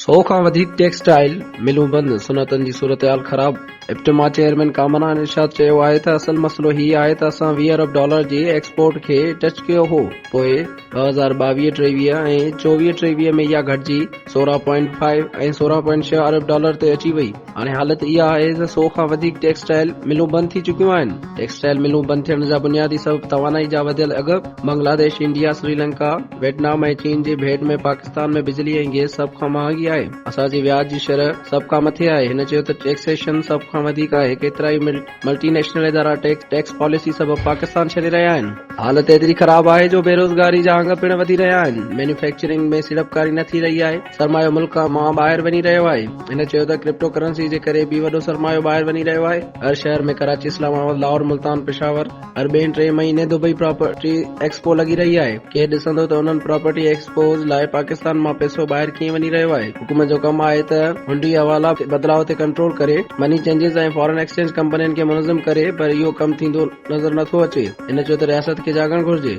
100 खां वधीक टेक्सटाइल मिलूं बंदि, सुनतनि जी सूरतहाल ख़राब। इप्टिमा चेयरमैन कामरान इरशाद चयो आहे त असल मसइलो हीउ आहे त असां $20 अरब जे एक्सपोर्ट खे टच कयो हो, पोइ 2022-23 ऐं 24-23 में इहा घटिजी 16.5 ऐं 16.6 अरब ते अची वई। हाणे हालत इहा आहे त 100 खां वधीक टेक्सटाइल मिलूं बंदि थी चुकियूं आहिनि। टेक्सटाइल मिलूं बंदि थियण जा बुनियादी सबब तवानाई जा वधियल अघ, बांग्लादेश, इंडिया, श्रीलंका, वियतनाम ऐं चीन जे भेट में पाकिस्तान में बिजली ऐं गैस सभ खां महांगी आहे। असांजी व्याज जी शरह सभ खां मथे आहे। हिन चयो त टैक्सेशन सभ खां वधीक आहे। केतिरा ई मल्टीनेशनल इदारा टैक्स पॉलिसी सबब पाकिस्तान छॾे रहिया आहिनि। हालत एतिरी ख़राब आहे जो बेरोज़गारी जा अंग पिण वधी रहिया आहिनि। मैन्युफैक्चरिंग में सीड़पकारी न थी रही आहे। सरमायो मुल्क मां ॿाहिरि वञी रहियो आहे। हिन चयो त क्रिप्टो करेंसी जे करे बि वॾो सरमायो ॿाहिरि वञी रहियो आहे। हर शहर में कराची, इस्लामाबाद, लाहौर, मुल्तान, पेशावर हर 2-3 महीने दुबई प्रॉपर्टी एक्सपो लॻी रही आहे। केरु ॾिसंदो त उन्हनि प्रॉपर्टी एक्सपोज लाइ पाकिस्तान मां पैसो ॿाहिरि कीअं वञी रहियो आहे। हुकूमत जो कमु आहे त हुंडी हवाला बदिलाव ते कंट्रोल करे, मनी चेंजिस ऐं फॉरेन एक्सचेंज कंपनियुनि खे मुनज़्ज़म करे, पर इहो कमु थींदो नज़र नथो अचे। हिन चयो त रियासत खे जाॻणु घुर्जे।